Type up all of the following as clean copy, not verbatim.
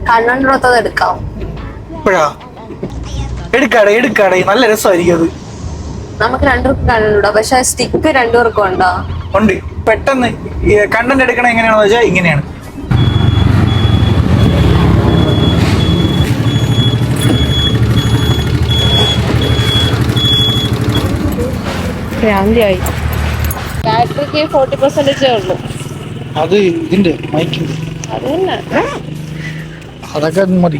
കണ്ണുണ്ടോത്തത് എടുക്കാം. ഇപ്പോഴാ എടുക്കാടെ നല്ല രസമായിരിക്കും അത്. നമുക്ക് രണ്ടുപേർക്കും കണ്ണുണ്ടോ? പക്ഷെ സ്റ്റിക്ക് രണ്ടുപേർക്കും ഉണ്ടോ? ഉണ്ട്. പെട്ടെന്ന് കണ്ടന്റ് എടുക്കണ എങ്ങനെയാണെന്ന് വെച്ചാൽ ഇങ്ങനെയാണ്. ബാറ്ററിക്ക് 40% ഉള്ളു. അത് ഇതിന്റെ മൈക്കിന്റെ അത് തന്നെ. അതൊക്കെ മതി.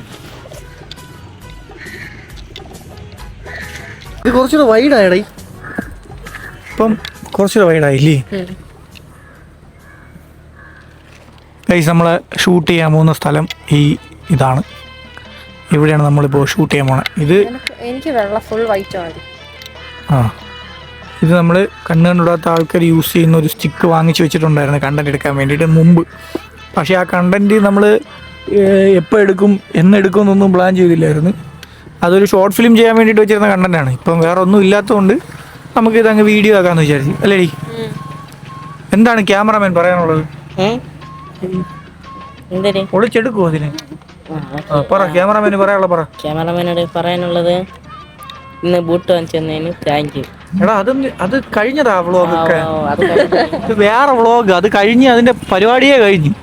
ഇത് കുറച്ചുകൂടെ വൈഡായടേ. ഇപ്പം കുറച്ചുകൂടെ വൈഡായില്ലേ? ഗൈസ്, നമ്മൾ ഷൂട്ട് ചെയ്യാൻ പോകുന്ന സ്ഥലം ഇതാണ്. ഇവിടെയാണ് നമ്മളിപ്പോൾ ഷൂട്ട് ചെയ്യാൻ പോണത്. ഇത് എനിക്ക് വെള്ള ഫുൾ വൈറ്റ് മതി. ഇത് നമ്മൾ കണ്ടുകൂടാത്ത ആൾക്കാർ യൂസ് ചെയ്യുന്ന ഒരു സ്റ്റിക്ക് വാങ്ങിച്ച് വെച്ചിട്ടുണ്ടായിരുന്നു കണ്ടന്റ് എടുക്കാൻ വേണ്ടിയിട്ട് മുമ്പ്. പക്ഷേ ആ കണ്ടന്റ് നമ്മൾ എപ്പോൾ എടുക്കും എന്നെടുക്കും എന്നൊന്നും പ്ലാൻ ചെയ്തില്ലായിരുന്നു. അതൊരു ഷോർട്ട് ഫിലിം ചെയ്യാൻ വേണ്ടിയിട്ട് വെച്ചിരുന്ന കണ്ടന്റാണ്. ഇപ്പം വേറെ ഒന്നും ഇല്ലാത്തതുകൊണ്ട് നമുക്കിത് അങ്ങ് വീഡിയോ ആക്കാമെന്ന് വിചാരിച്ചു. അല്ലേടി? എന്താണ് ക്യാമറമാൻ പറയാനുള്ളത്? ഒളിച്ചെടുക്കുമോ അതിന്? പറ, ക്യാമറമാന് പറയാനുള്ള പറ. ക്യാമറമാനോട് പറയാനുള്ളത്, ഇന്ന് ബൂട്ട് വാങ്ങിച്ചതിന് താങ്ക് യു. എടാ, അത് കഴിഞ്ഞതാ വ്ളോഗ് ഒക്കെ. ഇത് വേറെ വ്ളോഗ്, അത് കഴിഞ്ഞ് അതിൻ്റെ പരിപാടിയേ കഴിഞ്ഞു.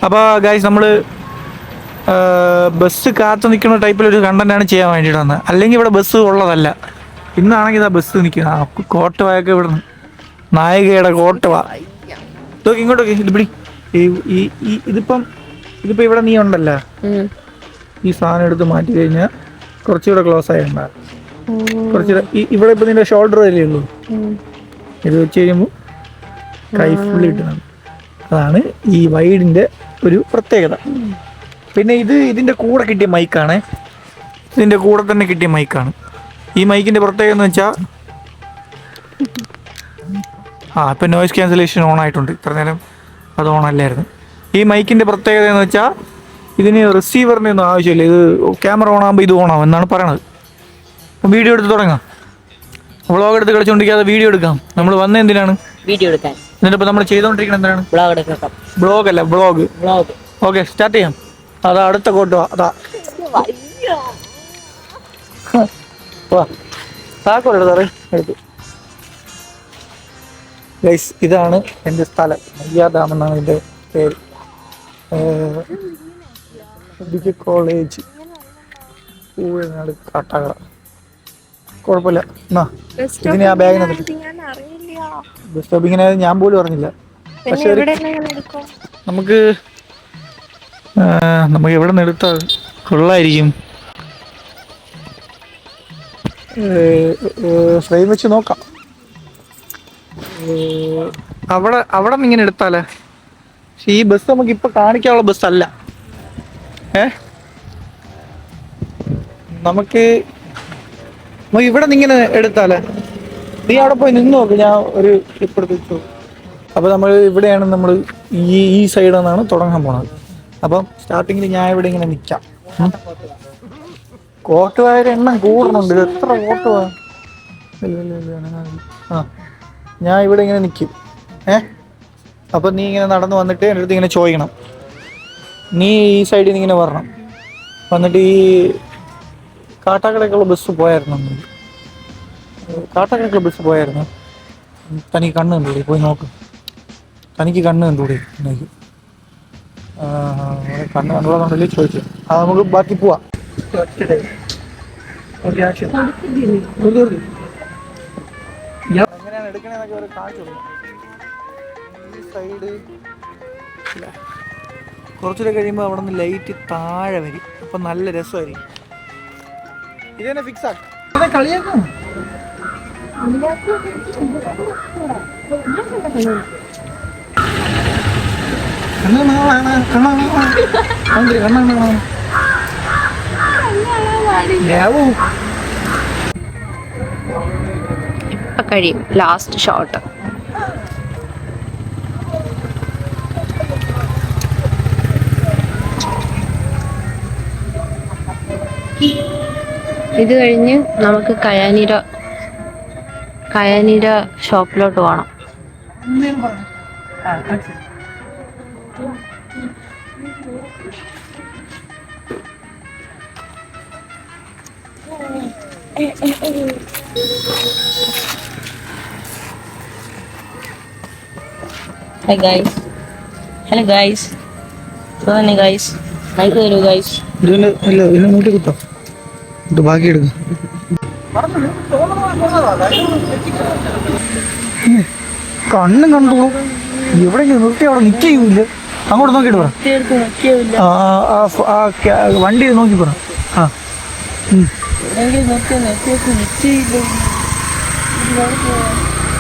അപ്പോൾ ഗൈസ്, നമ്മൾ ബസ് കാത്തു നിൽക്കുന്ന ടൈപ്പിലൊരു കണ്ടന്റാണ് ചെയ്യാൻ വേണ്ടിയിട്ട് വന്നത്. അല്ലെങ്കിൽ ഇവിടെ ബസ് ഉള്ളതല്ല. ഇന്നാണെങ്കിൽ ഇതാ ബസ് നിൽക്കുക. കോട്ടവായൊക്കെ ഇവിടുന്ന് നായികയുടെ കോട്ടവ. ഇതൊക്കെ ഇങ്ങോട്ടൊക്കെ ഇത് പിടി. ഇതിപ്പം ഇവിടെ നീ ഉണ്ടല്ലോ, ഈ സാധനം എടുത്ത് മാറ്റി കഴിഞ്ഞാൽ കുറച്ചുകൂടെ ക്ലോസ് ആയിട്ടുണ്ടാകും. കുറച്ചുകൂടെ ഇവിടെ ഇപ്പം നിന്റെ ഷോൾഡർ വരെ ഉള്ളൂ. ഇത് വെച്ച് കഴിയുമ്പോൾ കൈ ഫുള്ള് കിട്ടുന്നത്. അതാണ് ഈ വൈഡിൻ്റെ ഒരു പ്രത്യേകത. പിന്നെ ഇതിൻ്റെ കൂടെ കിട്ടിയ മൈക്കാണ്. ഇതിൻ്റെ കൂടെ തന്നെ കിട്ടിയ മൈക്കാണ്. ഈ മൈക്കിൻ്റെ പ്രത്യേകത എന്ന് വെച്ചാൽ ഇപ്പം നോയിസ് ക്യാൻസലേഷൻ ഓൺ ആയിട്ടുണ്ട്. ഇത്ര നേരം അത് ഓൺ അല്ലായിരുന്നു. ഈ മൈക്കിൻ്റെ പ്രത്യേകത എന്ന് വെച്ചാൽ ഇതിന് റിസീവറിൻ്റെ ഒന്നും ആവശ്യമില്ല. ഇത് ക്യാമറ ഓൺ ആകുമ്പോൾ ഇത് ഓണാവും എന്നാണ് പറയണത്. അപ്പം വീഡിയോ എടുത്ത് തുടങ്ങാം. വ്ളോഗ് എടുത്ത് കളിച്ചുകൊണ്ടിരിക്കാതെ വീഡിയോ എടുക്കാം. നമ്മൾ വന്നത് എന്തിനാണ്? വീഡിയോ എടുക്കാൻ. എന്നിട്ടിപ്പോൾ നമ്മൾ ചെയ്തുകൊണ്ടിരിക്കുന്നത് എന്തിനാണ്? വ്ളോഗ് അല്ല, വ്ളോഗ്. ഓക്കെ, സ്റ്റാർട്ട് ചെയ്യാം. അതാ അടുത്ത കോട്ട്. അതാ താക്കോലെടുത്ത് സാറേ എടുത്തു. ഗൈസ്, ഇതാണ് എൻ്റെ സ്ഥലം. നെയ്യാർ ഡാം എന്നാണ് എൻ്റെ പേര്. കോളേജ്, ഊഴനാട്, കാട്ടാക്കട. കുഴപ്പമില്ല. എന്നാ ഇതിന് ആ ബാഗിനകത്ത് ബസ് സ്റ്റോപ്പ് ഇങ്ങനെ ഞാൻ പോലും അറിഞ്ഞില്ല. പക്ഷെ നമുക്ക് എവിടെ നിന്ന് എടുത്താൽ കൊള്ളായിരിക്കും? ഫ്രെയിം വെച്ച് നോക്കാം. അവിടെ നിന്ന് ഇങ്ങനെ എടുത്താലേ. പക്ഷെ ഈ ബസ് നമുക്ക് ഇപ്പൊ കാണിക്കാനുള്ള ബസ് അല്ല. നമുക്ക് ഇവിടെ നിന്ന് ഇങ്ങനെ എടുത്താലേ. നീ അവിടെ പോയി നിന്ന് നോക്ക്, ഞാൻ ഒരു ക്ലിപ്പ് എടുത്ത് വെച്ചു. അപ്പോൾ നമ്മൾ ഇവിടെയാണ്, നമ്മൾ ഈ സൈഡിൽ നിന്നാണ് തുടങ്ങാൻ പോണത്. അപ്പം സ്റ്റാർട്ടിങ്ങിൽ ഞാൻ ഇവിടെ ഇങ്ങനെ നിൽക്കാം. കോട്ടുകാരുടെ എണ്ണം കൂടുന്നുണ്ട്. ഇത് എത്ര കോട്ടുവാ? ഞാൻ ഇവിടെ ഇങ്ങനെ നിൽക്കും. അപ്പം നീ ഇങ്ങനെ നടന്നു വന്നിട്ട് എൻ്റെ അടുത്ത് ഇങ്ങനെ ചോദിക്കണം. നീ ഈ സൈഡിൽ നിന്ന് ഇങ്ങനെ വരണം. വന്നിട്ട് ഈ കാട്ടാക്കടയ്ക്കുള്ള ബസ് പോയായിരുന്നു. കാട്ടാക്കടയ്ക്കുള്ള ബസ് പോയായിരുന്നു. തനിക്ക് കണ്ണ് കണ്ടുകൂടി? പോയി നോക്ക്. തനിക്ക് കണ്ണ് കണ്ടുകൂടി? എനിക്ക് കണ്ണ് കണ്ടുകൂടാന്നുണ്ടല്ലേ ചോദിച്ചു. അത് നമുക്ക് ബാക്കി പോവാം. എങ്ങനെയാണ് എടുക്കണേന്നൊക്കെ ഒരു കാണിച്ചു. ഈ സൈഡ് കുറച്ചുകൂടെ കഴിയുമ്പോൾ അവിടെ നിന്ന് ലൈറ്റ് താഴെ വരും. അപ്പം നല്ല രസമായിരിക്കും. ഇതന്നെ ഫിക്സ് ആക്കാം. കളിയാക്കാം. ഇപ്പൊ കഴിയും ലാസ്റ്റ് ഷോട്ട്. ഇത് കഴിഞ്ഞ് നമുക്ക് കയാനീര ഷോപ്പിലോട്ട് പോകണം. Hi guys. Hello guys. സുഖം ഗൈസ്. മൈക്ക് തരൂ ഗൈസ്. ഇതിനെ നോക്കി കുത്തോ, ഇത് ബാക്കി എടുക്കും. കണ്ണും കണ്ടു ഇവിടെ നിർത്തി അവിടെ നിൽക്കുകയില്ല. അങ്ങോട്ട് നോക്കിയിട്ട് പറ. വണ്ടി നോക്കി പറ. ആ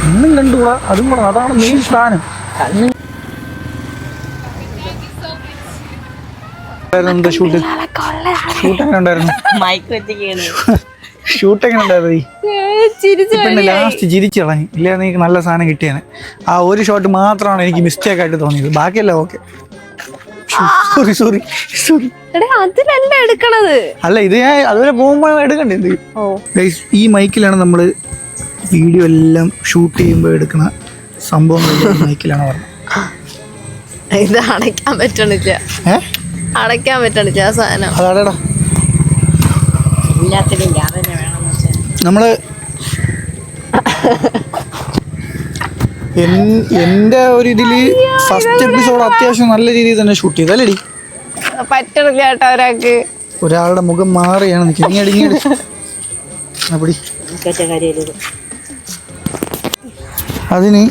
കണ്ണും കണ്ടുകൂടാ, അതും കൂടെ. അതാണ് മെയിൻ സ്ഥാനം. എന്താ ഷൂട്ട് എങ്ങനെ ഉണ്ടായിരുന്നു? മൈക്ക് വെച്ചിരിക്കുകയാണ്. ഷൂട്ട് എങ്ങനെ ഉണ്ടായിരുന്നു? ലാസ്റ്റ് ചിരിച്ചു കളഞ്ഞു. ഇല്ല, എനിക്ക് നല്ല സാധനം കിട്ടിയാണ്. ആ ഒരു ഷോട്ട് മാത്രമാണ് എനിക്ക് മിസ്റ്റേക്ക് ആയിട്ട് തോന്നിയത്, ബാക്കിയല്ല ഓക്കെ. സോറി. അതിലല്ല എടുക്കണത്. അല്ല, ഇത് ഞാൻ അതുവരെ പോകുമ്പോ എടുക്കണ്ടേ. ഈ മൈക്കിലാണ് നമ്മൾ വീഡിയോ എല്ലാം ഷൂട്ട് ചെയ്യുമ്പോൾ എടുക്കുന്ന സംഭവം. മൈക്കിലാണ് പറഞ്ഞത്. ഇത് അടയ്ക്കാൻ പറ്റണില്ല. അടയ്ക്കാൻ പറ്റണില്ല ആ സാധനം. അതാടാ എല്ലാത്തിനും ഞാൻ തന്നെ വേണമെന്ന് വെച്ചാൽ നമ്മള് എന്റെ ഒരു ഇതില് ഫസ്റ്റ് എപ്പിസോഡ് അത്യാവശ്യം നല്ല രീതിയിൽ തന്നെ ഷൂട്ട് ചെയ്തല്ലേടി. പറ്റണില്ല കേട്ടോ ഒരാൾക്ക്. ഒരാളുടെ മുഖം മാറിയാണ് നിൽക്കുന്നത്. അതിന്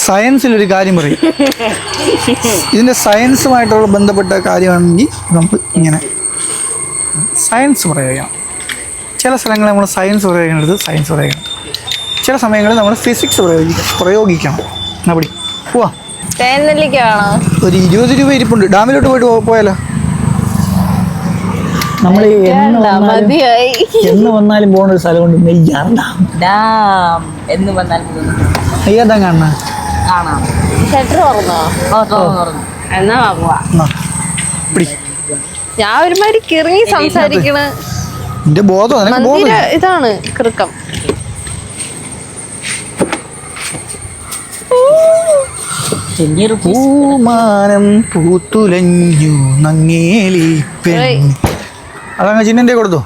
സയൻസിലൊരു കാര്യം പറയും. ഇതിന്റെ സയൻസുമായിട്ടുള്ള ബന്ധപ്പെട്ട കാര്യമാണെങ്കിൽ നമുക്ക് ഇങ്ങനെ സയൻസ് പറയുകയാണ്. ചില സ്ഥലങ്ങളിൽ നമ്മൾ സയൻസ് പറയുന്നത് സയൻസ് പറയണം. ചില സമയങ്ങളിൽ നമ്മൾ ഫിസിക്സ് പ്രയോഗിക്കണം. അവിടെ പോവാ. ഒരു 20 രൂപ ഇരിപ്പുണ്ട്. ഡാമിലോട്ട് പോയാലോ? നമ്മൾ എന്ന് വന്നാലും പോകുന്ന ഒരു സ്ഥലമുണ്ട്, നെയ്യാർ ഡാം. എന്ന് വന്നാലും നെയ്യാർ കാണാ. ഷട്ടർ തുറന്നോ? എന്നാ പോവാ. ഞാൻ ഒരുമാതിരി കിറങ്ങി സംസാരിക്കണ ഇതാണ് കൃക്കം. പൂമാനം പൂത്തുലഞ്ഞു നങ്ങേലി. അതങ്ങ് ചിഹ്നന്റെ കൊടുത്തോ.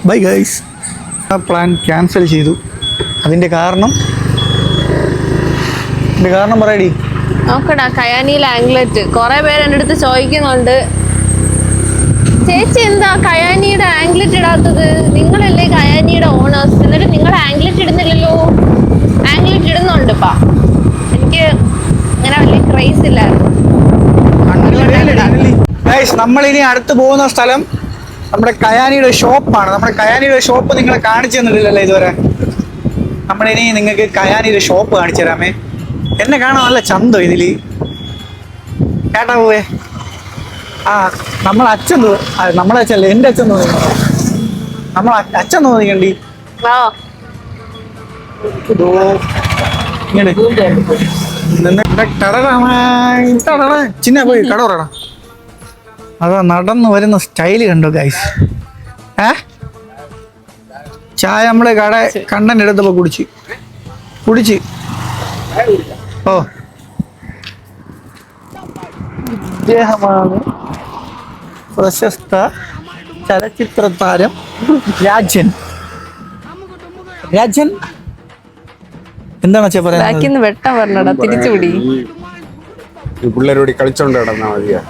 Bye guys. ആ പ്ലാൻ ക്യാൻസൽ ചെയ്തു. അതിന്റെ കാരണം പറയടി. നോക്കടാ, കയാനിയിൽ ആംഗ്ലറ്റ്. കുറെ പേര് എൻ്റെ അടുത്ത് ചോദിക്കുന്നുണ്ട്, ചേച്ചി എന്താ കയാനിയുടെ ആംഗ്ലറ്റ് ഇടാത്തത്? നിങ്ങളല്ലേ കയാനിയുടെ ഓണേഴ്സ്, എന്നിട്ട് നിങ്ങൾ ആംഗ്ലറ്റ് ഇടുന്നില്ലല്ലോ. ആംഗ്ലറ്റ് ഇടുന്നുണ്ട് ഇപ്പൊ. എനിക്ക് അങ്ങനെ വലിയ ക്രൈസ് ഇല്ലായിരുന്നു. നമ്മളിനി അടുത്ത് പോകുന്ന സ്ഥലം നമ്മുടെ കയാനിയുടെ ഷോപ്പാണ്. നമ്മുടെ കയാനിയുടെ ഷോപ്പ് നിങ്ങളെ കാണിച്ചു തന്നിട്ടില്ലല്ലോ ഇതുവരെ. നമ്മളിനി നിങ്ങൾക്ക് കയാനിയുടെ ഷോപ്പ് കാണിച്ചു തരാമേ. എന്നെ കാണാൻ നല്ല ചന്തോ ഇതില്. കേട്ടാ പോവേ. ആ നമ്മളെ അച്ഛൻ നമ്മളെ അച്ഛല്ലേ, എൻ്റെ അച്ഛൻ തോന്നി. നമ്മളെ അച്ഛൻ തോന്നിക്കണ്ടി. ചിന്ന പോയി കട പറയണം. അതാ നടന്നു വരുന്ന സ്റ്റൈല് കണ്ടോ ഗൈസ്. ചായ നമ്മള് കണ്ണൻ്റെ എടുത്തപ്പോ കുടിച്ച് ഓ ഇദ്ദേഹമാണ് പ്രശസ്ത ചലച്ചിത്ര താരം രാജൻ. എന്താണ് അച്ഛാ പറയുന്നത്? വെട്ടം പറഞ്ഞടാ, തിരിച്ചുപിടി. പിള്ളേരോട് കളിച്ചോണ്ട് കിടന്നാ മതിയാ.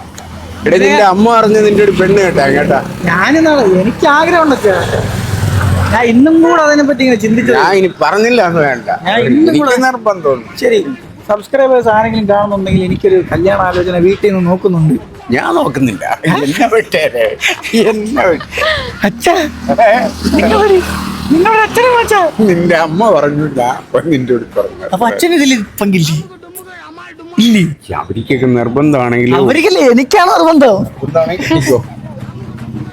എടേ, നിന്റെ അമ്മ പറഞ്ഞ് നിന്റെ ഒരു പെണ്ണ് കേട്ടാ. ഞാനിന്നാളെ എനിക്ക് ആഗ്രഹം ഞാൻ ഇന്നും കൂടെ അതിനെ പറ്റി ഇങ്ങനെ ചിന്തിച്ചു. ഞാൻ ഇനി പറഞ്ഞില്ല എന്ന് വേണ്ട, നിർബന്ധം. ശരി, സബ്സ്ക്രൈബേഴ്സ് ആരെങ്കിലും കാണുന്നുണ്ടെങ്കിൽ എനിക്കൊരു കല്യാണ ആലോചന വീട്ടിൽ നിന്ന് നോക്കുന്നുണ്ട്. ഞാൻ നോക്കുന്നില്ല. നിന്റെ അമ്മ പറഞ്ഞില്ല, നിന്റെ പറഞ്ഞു. അപ്പൊ അച്ഛൻ ഇതിൽ പങ്കില്ലേ? ഇല്ലേ? അവർക്കൊക്കെ നിർബന്ധമാണെങ്കിലും അവർക്കല്ലേ, എനിക്കാണോ നിർബന്ധം?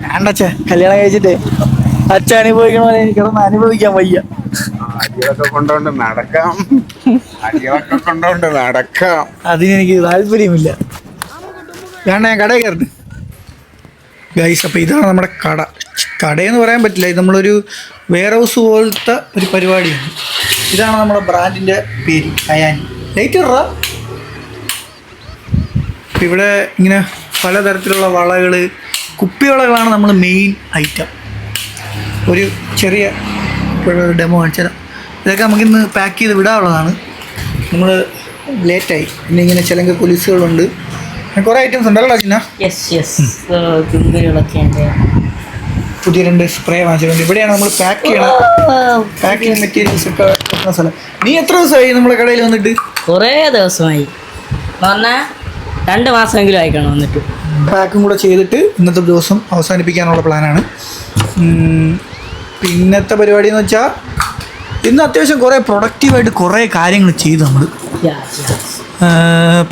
വേണ്ടച്ഛ, കല്യാണം കഴിച്ചിട്ടേ അച്ഛ അനുഭവിക്കണ പോലെ എനിക്കതൊന്നും അനുഭവിക്കാൻ വയ്യ. അടികളൊക്കെ കൊണ്ടോണ്ട് നടക്കാം. അതിനെനിക്ക് താല്പര്യമില്ല. വേണ്ട, ഞാൻ കടയിൽ കയറട്ടെ ഗൈസ്. അപ്പോൾ ഇതാണ് നമ്മുടെ കടയെന്ന് പറയാൻ പറ്റില്ല, ഇത് നമ്മളൊരു വെയർ ഹൗസ് പോലത്തെ ഒരു പരിപാടിയാണ്. ഇതാണ് നമ്മുടെ ബ്രാൻഡിൻ്റെ പേര്, കയാനി. ലൈറ്റ് ഇറ. ഇവിടെ ഇങ്ങനെ പലതരത്തിലുള്ള വളകൾ, കുപ്പിവളകളാണ് നമ്മൾ മെയിൻ ഐറ്റം. ഒരു ചെറിയ ഡെമോ കാണിച്ചാൽ ഇതൊക്കെ നമുക്കിന്ന് പാക്ക് ചെയ്ത് വിടാനുള്ളതാണ്. നമ്മൾ ലേറ്റായി. പിന്നെ ഇങ്ങനെ ചിലങ്ക കുലിസുകളുണ്ട്, കുറേ ഐറ്റംസ് ഉണ്ടല്ലോ ചിന്ന. പുതിയ 2 സ്പ്രേ വാങ്ങിച്ചിട്ടുണ്ട്. ഇവിടെയാണ് നമ്മൾ പാക്ക് ചെയ്യണം. പാക്കിങ് മെറ്റീരിയൽസ് ഒക്കെ വെക്കുന്ന സ്ഥലം. നീ എത്ര ദിവസമായി നമ്മുടെ കടയിൽ വന്നിട്ട്? കുറേ ദിവസമായി, പറഞ്ഞാൽ 2 മാസമെങ്കിലും ആയിക്കണം വന്നിട്ട്. പാക്കും കൂടെ ചെയ്തിട്ട് ഇന്നത്തെ ദിവസം അവസാനിപ്പിക്കാനുള്ള പ്ലാനാണ്. പിന്നത്തെ പരിപാടി എന്ന് വെച്ചാൽ ഇന്ന് അത്യാവശ്യം കുറേ പ്രൊഡക്റ്റീവായിട്ട് കുറേ കാര്യങ്ങൾ ചെയ്തു നമ്മൾ.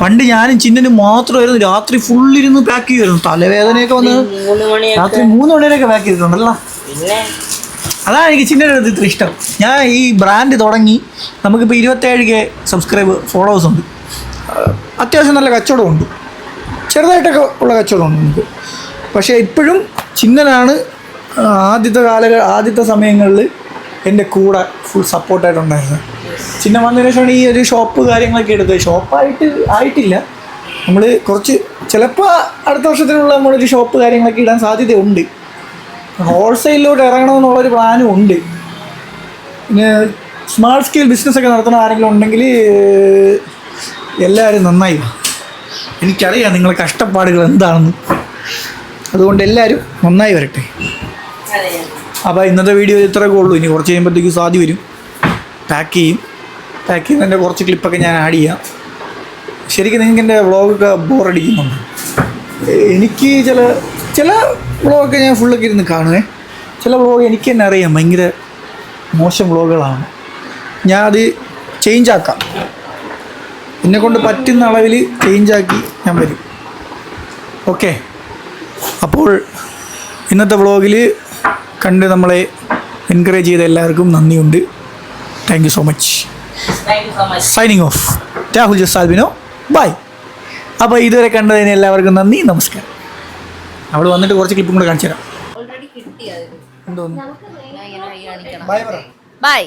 പണ്ട് ഞാനും ചിന്നനും മാത്രമായിരുന്നു രാത്രി ഫുള്ളിരുന്ന് പാക്ക് ചെയ്യുമായിരുന്നു. തലവേദനയൊക്കെ വന്ന് രാത്രി 3 മണിവരെയൊക്കെ പാക്ക് ചെയ്തിട്ടുണ്ടല്ലോ. അതാണ് എനിക്ക് ചിന്നയുടെ അടുത്ത് ഇത്ര ഇഷ്ടം. ഞാൻ ഈ ബ്രാൻഡ് തുടങ്ങി നമുക്കിപ്പോൾ 27K ഫോളോവേഴ്സ് ഉണ്ട്. അത്യാവശ്യം നല്ല കച്ചവടമുണ്ട്, ചെറുതായിട്ടൊക്കെ ഉള്ള കച്ചവടമുണ്ട് നമുക്ക്. പക്ഷേ ഇപ്പോഴും ചിന്നനാണ് ആദ്യത്തെ സമയങ്ങളിൽ എൻ്റെ കൂടെ ഫുൾ സപ്പോർട്ടായിട്ടുണ്ടായിരുന്നു. ചിന്ന വന്നതിന് ശേഷമാണ് ഈ ഒരു ഷോപ്പ് കാര്യങ്ങളൊക്കെ എടുത്തത്. ആയിട്ടില്ല, നമ്മൾ കുറച്ച് ചിലപ്പോൾ അടുത്ത വർഷത്തിനുള്ള നമ്മളൊരു ഷോപ്പ് കാര്യങ്ങളൊക്കെ ഇടാൻ സാധ്യതയുണ്ട്. ഹോൾസെയിലോട്ട് ഇറങ്ങണമെന്നുള്ളൊരു പ്ലാനും ഉണ്ട്. പിന്നെ സ്മാൾ സ്കെയിൽ ബിസിനസ്സൊക്കെ നടത്തുന്ന ആരെങ്കിലും ഉണ്ടെങ്കിൽ എല്ലാവരും നന്നായി. എനിക്കറിയാം നിങ്ങളെ കഷ്ടപ്പാടുകൾ എന്താണെന്ന്. അതുകൊണ്ട് എല്ലാവരും നന്നായി വരട്ടെ. അപ്പോൾ ഇന്നത്തെ വീഡിയോ ഇത്രയൊക്കെ ഉള്ളൂ. ഇനി കുറച്ച് കഴിയുമ്പോഴത്തേക്ക് സാധ്യ വരും, പാക്ക് ചെയ്യുന്നതിൻ്റെ കുറച്ച് ക്ലിപ്പൊക്കെ ഞാൻ ആഡ് ചെയ്യാം. ശരിക്കും നിങ്ങൾക്ക് എൻ്റെ വ്ളോഗൊക്കെ ബോറടിക്കുന്നുണ്ട്. എനിക്ക് ചില വ്ളോഗൊക്കെ ഞാൻ ഫുള്ളൊക്കെ ഇരുന്ന് കാണുമേ. ചില വ്ളോഗ് എനിക്ക് തന്നെ അറിയാം ഭയങ്കര മോശം വ്ളോഗുകളാണ്. ഞാൻ അത് ചേഞ്ചാക്കാം, എന്നെക്കൊണ്ട് പറ്റുന്ന അളവിൽ ചേഞ്ചാക്കി ഞാൻ വരും. ഓക്കെ, അപ്പോൾ ഇന്നത്തെ വ്ളോഗിൽ കണ്ട് നമ്മളെ എൻകറേജ് ചെയ്ത എല്ലാവർക്കും നന്ദിയുണ്ട്. Thank you so much. Signing off, Rahul ജസാൽബിനോ, ബൈ. അപ്പോൾ ഇതുവരെ കണ്ടതിന് എല്ലാവർക്കും നന്ദി, നമസ്കാരം. അവൾ വന്നിട്ട് കുറച്ച് ക്ലിപ്പും കൂടെ കാണിച്ചു തരാം. എന്തോന്നു? ബൈ പറ. ബൈ.